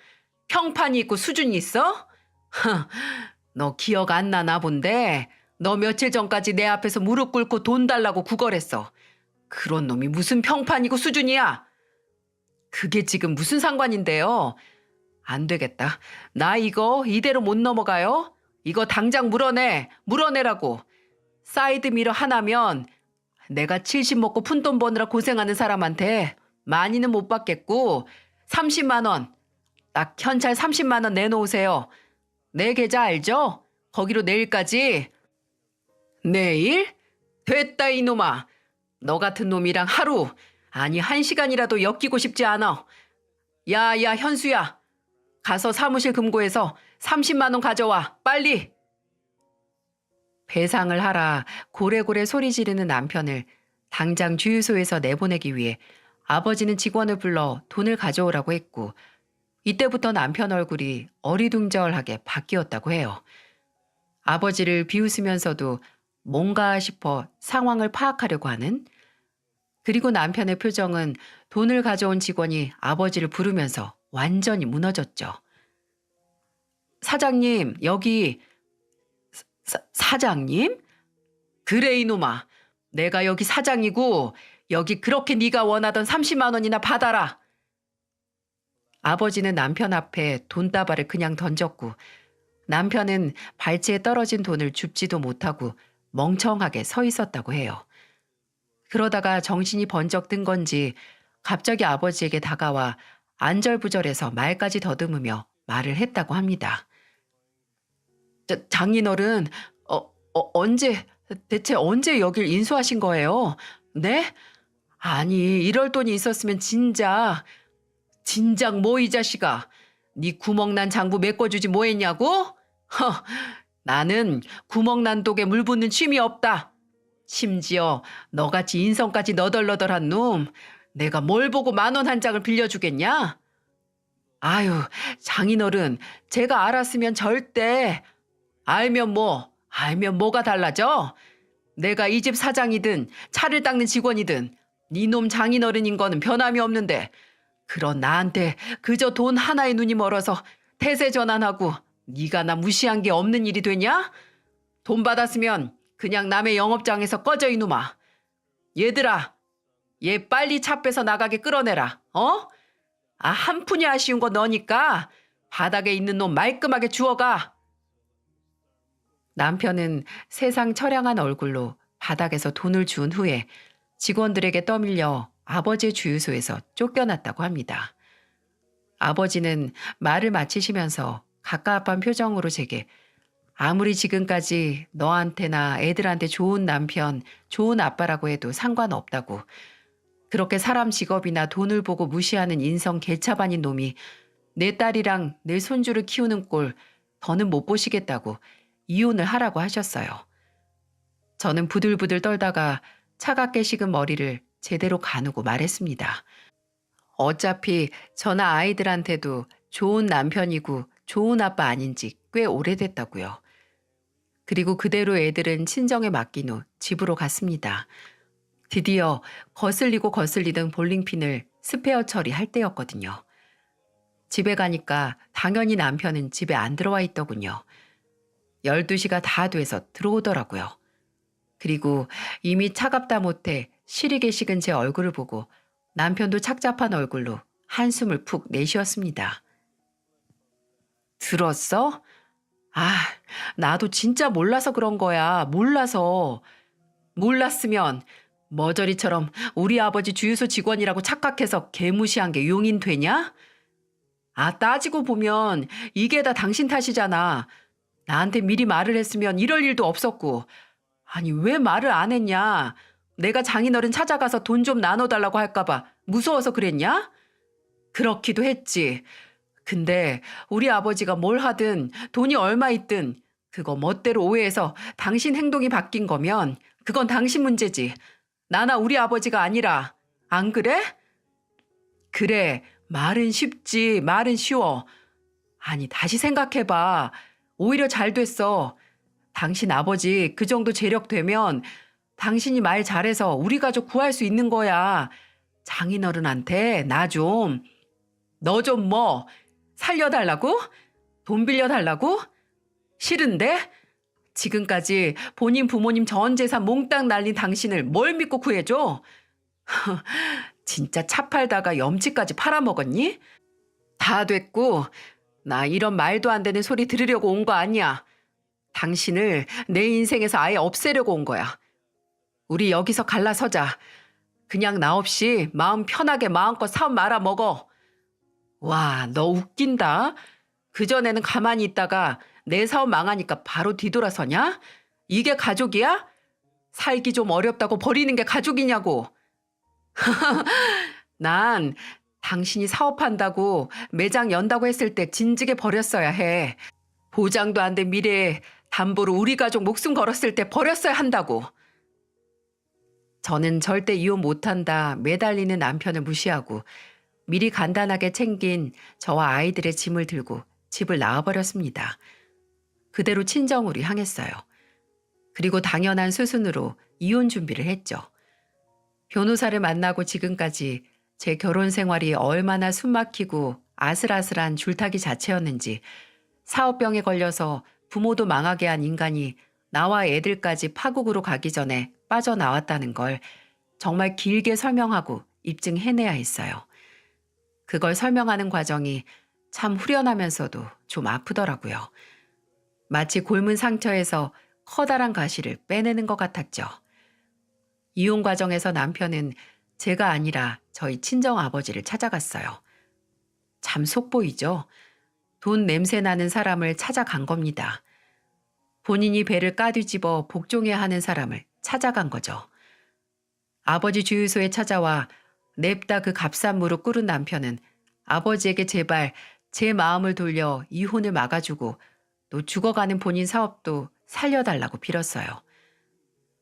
평판이 있고 수준이 있어? 너 기억 안 나나 본데 너 며칠 전까지 내 앞에서 무릎 꿇고 돈 달라고 구걸했어. 그런 놈이 무슨 평판이고 수준이야? 그게 지금 무슨 상관인데요? 안 되겠다. 나 이거 이대로 못 넘어가요? 이거 당장 물어내. 물어내라고. 사이드미러 하나면 내가 70 먹고 푼돈 버느라 고생하는 사람한테 많이는 못 받겠고 30만 원. 딱 현찰 30만 원 내놓으세요. 내 계좌 알죠? 거기로 내일까지. 내일? 됐다 이놈아. 너 같은 놈이랑 하루 아니 1시간이라도 엮이고 싶지 않아. 야야 현수야. 가서 사무실 금고에서 30만 원 가져와. 빨리. 배상을 하라 고래고래 소리 지르는 남편을 당장 주유소에서 내보내기 위해 아버지는 직원을 불러 돈을 가져오라고 했고 이때부터 남편 얼굴이 어리둥절하게 바뀌었다고 해요. 아버지를 비웃으면서도 뭔가 싶어 상황을 파악하려고 하는 그리고 남편의 표정은 돈을 가져온 직원이 아버지를 부르면서 완전히 무너졌죠. 사장님, 여기 사장님? 그래 이놈아. 내가 여기 사장이고 여기 그렇게 네가 원하던 30만 원이나 받아라. 아버지는 남편 앞에 돈다발을 그냥 던졌고 남편은 발치에 떨어진 돈을 줍지도 못하고 멍청하게 서 있었다고 해요. 그러다가 정신이 번쩍 든 건지 갑자기 아버지에게 다가와 안절부절해서 말까지 더듬으며 말을 했다고 합니다. 장인어른, 대체 언제 여길 인수하신 거예요? 네? 아니, 이럴 돈이 있었으면 진작 뭐 이 자식아. 네 구멍난 장부 메꿔주지 뭐 했냐고? 나는 구멍난 독에 물 붓는 취미 없다. 심지어 너같이 인성까지 너덜너덜한 놈 내가 뭘 보고 10,000원 한 장을 빌려주겠냐? 아유, 장인어른, 제가 알았으면 절대. 알면 뭐가 달라져? 내가 이 집 사장이든 차를 닦는 직원이든 네 놈 장인어른인 거는 변함이 없는데 그런 나한테 그저 돈 하나에 눈이 멀어서 태세 전환하고 네가 나 무시한 게 없는 일이 되냐? 돈 받았으면 그냥 남의 영업장에서 꺼져 이놈아. 얘들아, 얘 빨리 차 빼서 나가게 끌어내라. 어? 아, 한 푼이 아쉬운 거 너니까 바닥에 있는 놈 말끔하게 주워가. 남편은 세상 처량한 얼굴로 바닥에서 돈을 주운 후에 직원들에게 떠밀려 아버지의 주유소에서 쫓겨났다고 합니다. 아버지는 말을 마치시면서 갑갑한 표정으로 제게 아무리 지금까지 너한테나 애들한테 좋은 남편, 좋은 아빠라고 해도 상관없다고. 그렇게 사람 직업이나 돈을 보고 무시하는 인성 개차반인 놈이 내 딸이랑 내 손주를 키우는 꼴 더는 못 보시겠다고 이혼을 하라고 하셨어요. 저는 부들부들 떨다가 차갑게 식은 머리를 제대로 가누고 말했습니다. 어차피 저나 아이들한테도 좋은 남편이고 좋은 아빠 아닌 지 꽤 오래됐다고요. 그리고 그대로 애들은 친정에 맡긴 후 집으로 갔습니다. 드디어 거슬리고 거슬리던 볼링핀을 스페어 처리할 때였거든요. 집에 가니까 당연히 남편은 집에 안 들어와 있더군요. 12시가 다 돼서 들어오더라고요. 그리고 이미 차갑다 못해 시리게 식은 제 얼굴을 보고 남편도 착잡한 얼굴로 한숨을 푹 내쉬었습니다. 들었어? 아, 나도 진짜 몰라서 그런 거야. 몰라서. 몰랐으면 머저리처럼 우리 아버지 주유소 직원이라고 착각해서 개무시한 게 용인 되냐? 아, 따지고 보면 이게 다 당신 탓이잖아. 나한테 미리 말을 했으면 이럴 일도 없었고. 아니, 왜 말을 안 했냐? 내가 장인어른 찾아가서 돈 좀 나눠달라고 할까봐 무서워서 그랬냐? 그렇기도 했지. 근데 우리 아버지가 뭘 하든 돈이 얼마 있든 그거 멋대로 오해해서 당신 행동이 바뀐 거면 그건 당신 문제지. 나나 우리 아버지가 아니라. 안 그래? 그래. 말은 쉽지. 말은 쉬워. 아니, 다시 생각해봐. 오히려 잘 됐어. 당신 아버지 그 정도 재력 되면 당신이 말 잘해서 우리 가족 구할 수 있는 거야. 장인어른한테 나 좀. 너 좀 뭐? 살려달라고? 돈 빌려달라고? 싫은데? 지금까지 본인 부모님 전 재산 몽땅 날린 당신을 뭘 믿고 구해줘? 진짜 차 팔다가 염치까지 팔아먹었니? 다 됐고 나 이런 말도 안 되는 소리 들으려고 온 거 아니야. 당신을 내 인생에서 아예 없애려고 온 거야. 우리 여기서 갈라서자. 그냥 나 없이 마음 편하게 마음껏 사업 말아 먹어. 와, 너 웃긴다. 그전에는 가만히 있다가 내 사업 망하니까 바로 뒤돌아서냐? 이게 가족이야? 살기 좀 어렵다고 버리는 게 가족이냐고. 난 당신이 사업한다고 매장 연다고 했을 때 진즉에 버렸어야 해. 보장도 안 된 미래에 담보로 우리 가족 목숨 걸었을 때 버렸어야 한다고. 저는 절대 이혼 못한다 매달리는 남편을 무시하고 미리 간단하게 챙긴 저와 아이들의 짐을 들고 집을 나와버렸습니다. 그대로 친정으로 향했어요. 그리고 당연한 수순으로 이혼 준비를 했죠. 변호사를 만나고 지금까지 제 결혼 생활이 얼마나 숨막히고 아슬아슬한 줄타기 자체였는지 사업병에 걸려서 부모도 망하게 한 인간이 나와 애들까지 파국으로 가기 전에 빠져나왔다는 걸 정말 길게 설명하고 입증해내야 했어요. 그걸 설명하는 과정이 참 후련하면서도 좀 아프더라고요. 마치 곪은 상처에서 커다란 가시를 빼내는 것 같았죠. 이혼 과정에서 남편은 제가 아니라 저희 친정 아버지를 찾아갔어요. 참 속보이죠. 돈 냄새 나는 사람을 찾아간 겁니다. 본인이 배를 까뒤집어 복종해야 하는 사람을 찾아간 거죠. 아버지 주유소에 찾아와 냅다 그 값싼 무릎 꿇은 남편은 아버지에게 제발 제 마음을 돌려 이혼을 막아주고 또 죽어가는 본인 사업도 살려달라고 빌었어요.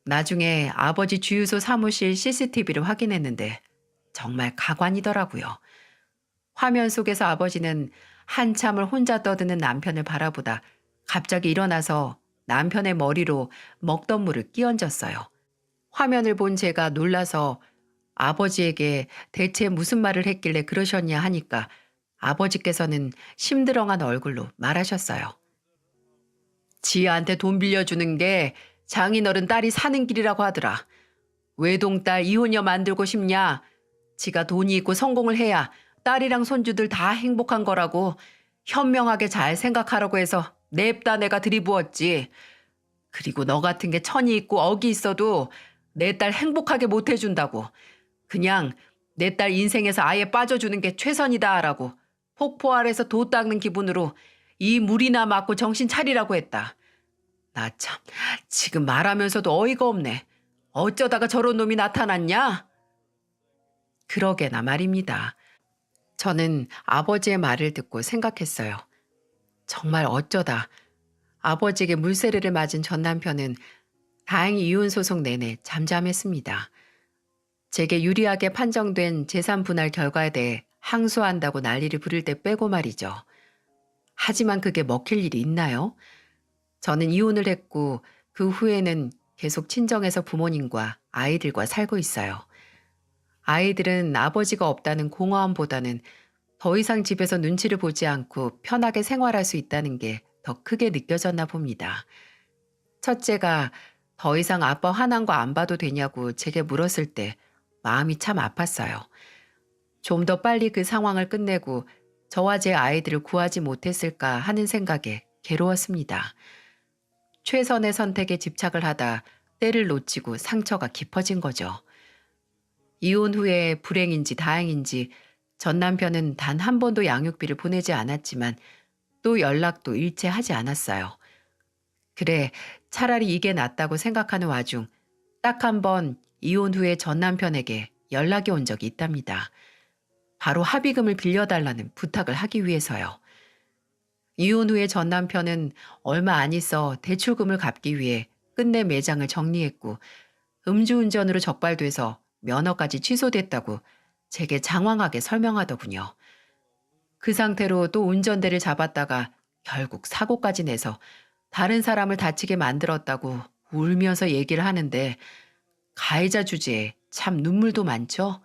나중에 아버지 주유소 사무실 CCTV를 확인했는데 정말 가관이더라고요. 화면 속에서 아버지는 한참을 혼자 떠드는 남편을 바라보다 갑자기 일어나서 남편의 머리로 먹던 물을 끼얹었어요. 화면을 본 제가 놀라서 아버지에게 대체 무슨 말을 했길래 그러셨냐 하니까 아버지께서는 심드렁한 얼굴로 말하셨어요. 지한테 돈 빌려주는 게 장인어른 딸이 사는 길이라고 하더라. 외동딸 이혼녀 만들고 싶냐? 지가 돈이 있고 성공을 해야 딸이랑 손주들 다 행복한 거라고 현명하게 잘 생각하라고 해서 냅다 내가 들이부었지. 그리고 너 같은 게 천이 있고 억이 있어도 내 딸 행복하게 못 해준다고. 그냥 내 딸 인생에서 아예 빠져주는 게 최선이다라고 폭포 아래서 도 닦는 기분으로 이 물이나 맞고 정신 차리라고 했다. 나 참, 지금 말하면서도 어이가 없네. 어쩌다가 저런 놈이 나타났냐? 그러게나 말입니다. 저는 아버지의 말을 듣고 생각했어요. 정말 어쩌다 아버지에게 물세례를 맞은 전 남편은 다행히 이혼 소송 내내 잠잠했습니다. 제게 유리하게 판정된 재산 분할 결과에 대해 항소한다고 난리를 부릴 때 빼고 말이죠. 하지만 그게 먹힐 일이 있나요? 저는 이혼을 했고 그 후에는 계속 친정에서 부모님과 아이들과 살고 있어요. 아이들은 아버지가 없다는 공허함보다는 더 이상 집에서 눈치를 보지 않고 편하게 생활할 수 있다는 게 더 크게 느껴졌나 봅니다. 첫째가 더 이상 아빠 화난 거 안 봐도 되냐고 제게 물었을 때 마음이 참 아팠어요. 좀 더 빨리 그 상황을 끝내고 저와 제 아이들을 구하지 못했을까 하는 생각에 괴로웠습니다. 최선의 선택에 집착을 하다 때를 놓치고 상처가 깊어진 거죠. 이혼 후에 불행인지 다행인지 전 남편은 단 한 번도 양육비를 보내지 않았지만 또 연락도 일체하지 않았어요. 그래, 차라리 이게 낫다고 생각하는 와중 딱 한 번 이혼 후에 전 남편에게 연락이 온 적이 있답니다. 바로 합의금을 빌려달라는 부탁을 하기 위해서요. 이혼 후에 전 남편은 얼마 안 있어 대출금을 갚기 위해 끝내 매장을 정리했고 음주운전으로 적발돼서 면허까지 취소됐다고 제게 장황하게 설명하더군요. 그 상태로 또 운전대를 잡았다가 결국 사고까지 내서 다른 사람을 다치게 만들었다고 울면서 얘기를 하는데 가해자 주제에 참 눈물도 많죠?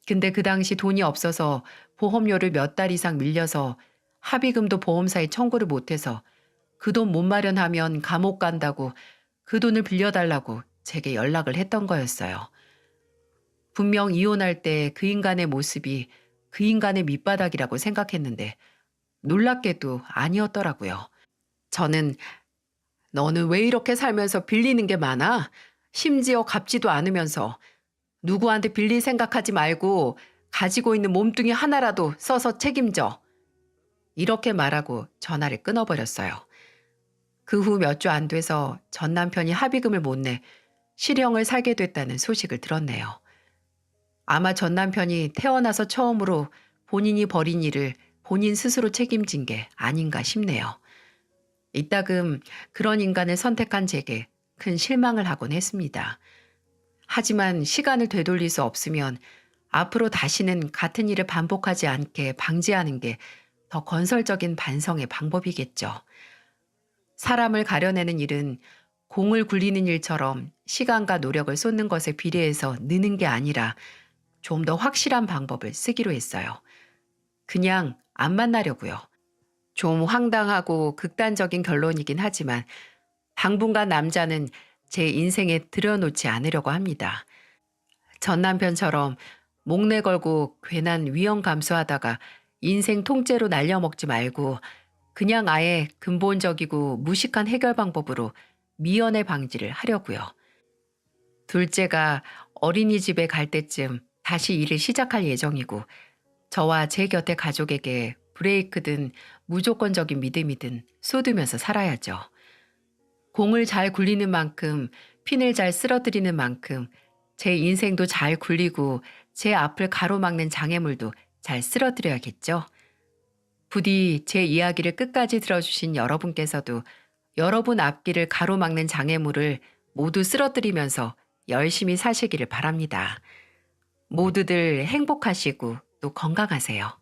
근데 그 당시 돈이 없어서 보험료를 몇 달 이상 밀려서 합의금도 보험사에 청구를 못해서 그 돈 못 마련하면 감옥 간다고 그 돈을 빌려달라고 제게 연락을 했던 거였어요. 분명 이혼할 때 그 인간의 모습이 그 인간의 밑바닥이라고 생각했는데 놀랍게도 아니었더라고요. 저는 너는 왜 이렇게 살면서 빌리는 게 많아? 심지어 갚지도 않으면서 누구한테 빌릴 생각하지 말고 가지고 있는 몸뚱이 하나라도 써서 책임져. 이렇게 말하고 전화를 끊어버렸어요. 그 후 몇 주 안 돼서 전 남편이 합의금을 못 내 실형을 살게 됐다는 소식을 들었네요. 아마 전 남편이 태어나서 처음으로 본인이 벌인 일을 본인 스스로 책임진 게 아닌가 싶네요. 이따금 그런 인간을 선택한 제게 큰 실망을 하곤 했습니다. 하지만 시간을 되돌릴 수 없으면 앞으로 다시는 같은 일을 반복하지 않게 방지하는 게 더 건설적인 반성의 방법이겠죠. 사람을 가려내는 일은 공을 굴리는 일처럼 시간과 노력을 쏟는 것에 비례해서 느는 게 아니라 좀 더 확실한 방법을 쓰기로 했어요. 그냥 안 만나려고요. 좀 황당하고 극단적인 결론이긴 하지만 당분간 남자는 제 인생에 들여놓지 않으려고 합니다. 전 남편처럼 목내 걸고 괜한 위험 감수하다가 인생 통째로 날려먹지 말고 그냥 아예 근본적이고 무식한 해결 방법으로 미연의 방지를 하려고요. 둘째가 어린이집에 갈 때쯤 다시 일을 시작할 예정이고 저와 제 곁의 가족에게 브레이크든 무조건적인 믿음이든 쏟으면서 살아야죠. 공을 잘 굴리는 만큼 핀을 잘 쓸어들이는 만큼 제 인생도 잘 굴리고 제 앞을 가로막는 장애물도 잘 쓸어드려야겠죠. 부디 제 이야기를 끝까지 들어주신 여러분께서도 여러분 앞길을 가로막는 장애물을 모두 쓰러뜨리면서 열심히 사시기를 바랍니다. 모두들 행복하시고 또 건강하세요.